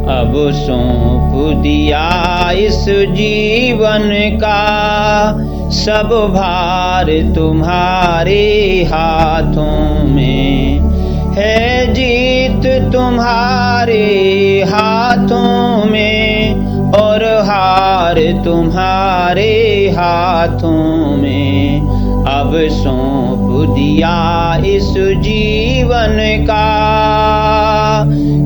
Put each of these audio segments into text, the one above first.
अब सौंप दिया इस जीवन का सब भार तुम्हारे हाथों में है। जीत तुम्हारे हाथों में और हार तुम्हारे हाथों में। अब सौंप दिया इस जीवन का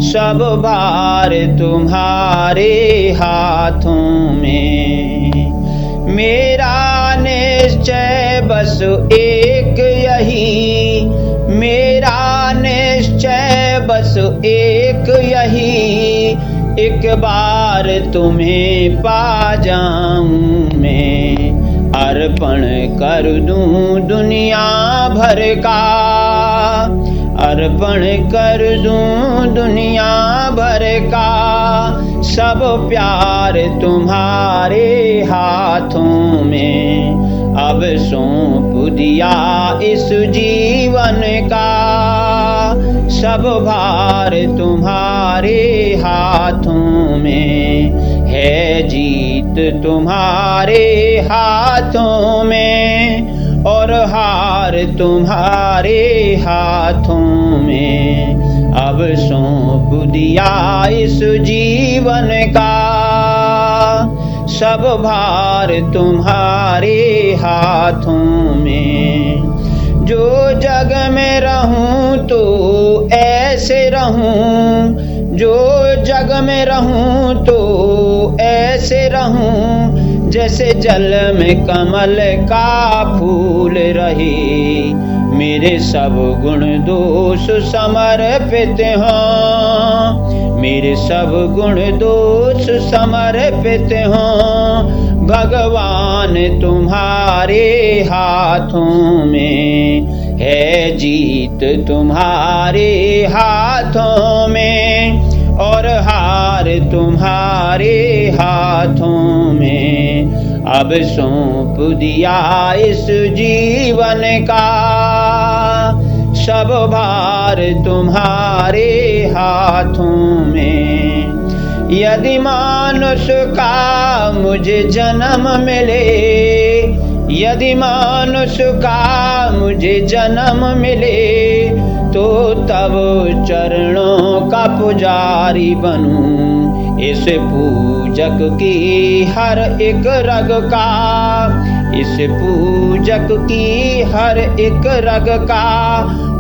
सब भार तुम्हारे हाथों में। मेरा निश्चय बस एक यही, मेरा निश्चय बस एक यही, एक बार तुम्हें पा जाऊं मैं। अर्पण कर दूं दुनिया भर का, अर्पण कर दूं दुनिया भर का सब प्यार तुम्हारे हाथों में। अब सौंप दिया इस जीवन का सब भार तुम्हारे हाथों में है। जीत तुम्हारे हाथों में और हार तुम्हारे हाथों में। अब सौंप दिया इस जीवन का सब भार तुम्हारे हाथों में। जो जग में रहूं तो ऐसे रहूं, जो जग में रहूं तो ऐसे रहूं जैसे जल में कमल का फूल रहे। मेरे सब गुण दोष समर्पित हों, मेरे सब गुण दोष समर्पित हों भगवान तुम्हारे हाथों में है। जीत तुम्हारे हाथों में और हार तुम्हारे हाथों में। अब सौंप दिया इस जीवन का सब भार तुम्हारे हाथों में। यदि मानुष का मुझे जन्म मिले, यदि मानुष का मुझे जन्म मिले तो तब चरणों का पुजारी बनूं। इस पूजक की हर एक रग का, इस पूजक की हर एक रग का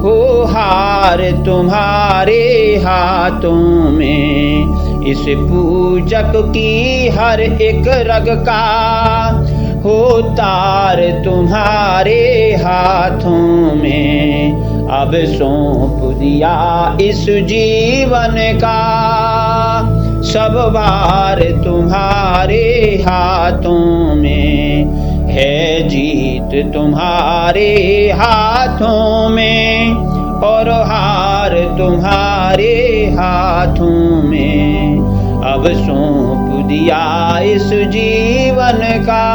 हो हार तुम्हारे हाथों में। इस पूजक की हर एक रग का हो तार तुम्हारे हाथों में। अब सौंप दिया इस जीवन का सब भार तुम्हारे हाथों में है। जीत तुम्हारे हाथों में और हार तुम्हारे हाथों में। अब सौंप दिया इस जीवन का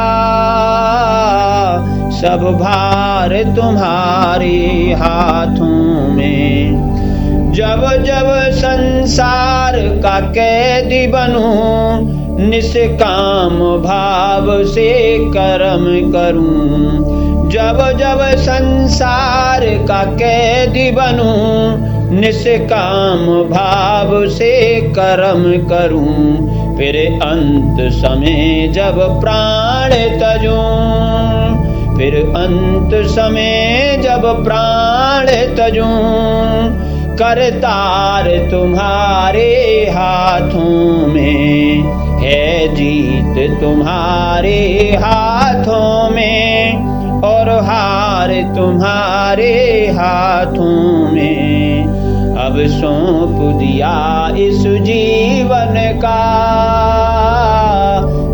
सब भार तुम्हारे हाथों में। जब जब संसार का कैदी बनूं निष्काम भाव से कर्म करूं। जब जब संसार का कैदी बनूं निष्काम भाव से कर्म करूं। फिर अंत समय जब प्राण तजूं, फिर अंत समय जब प्राण तजूं करतार तुम्हारे हाथों में है। जीत तुम्हारे हाथों में और हार तुम्हारे हाथों में। अब सौंप दिया इस जीवन का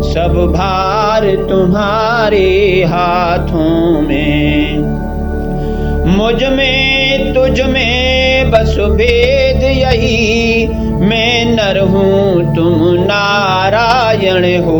सब भार तुम्हारे हाथों में। मुझ में तुझ में बस भेद यही, मैं नर हूँ तुम नारायण हो।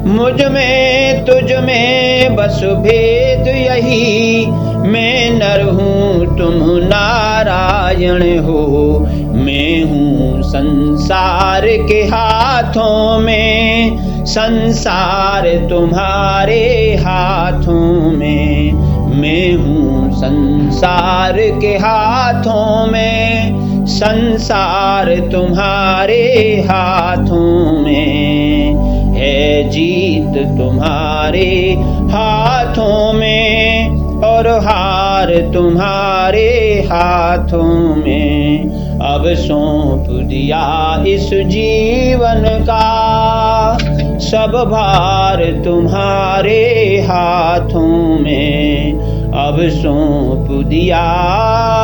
मुझ में तुझ में बस भेद यही, मैं नर हूँ तुम नारायण हो। मैं हूँ संसार के हाथों में, संसार तुम्हारे हाथों में। मैं हूँ संसार के हाथों में, संसार तुम्हारे हाथों में। है जीत तुम्हारे हाथों में और हार तुम्हारे हाथों में। अब सौंप दिया इस जीवन का सब भार तुम्हारे हाथों में। अब सौंप दिया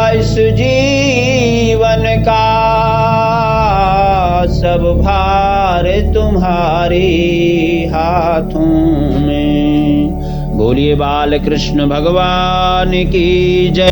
इस जीवन का सब भार तुम्हारे हाथों में। बोलिए बाल कृष्ण भगवान की जय।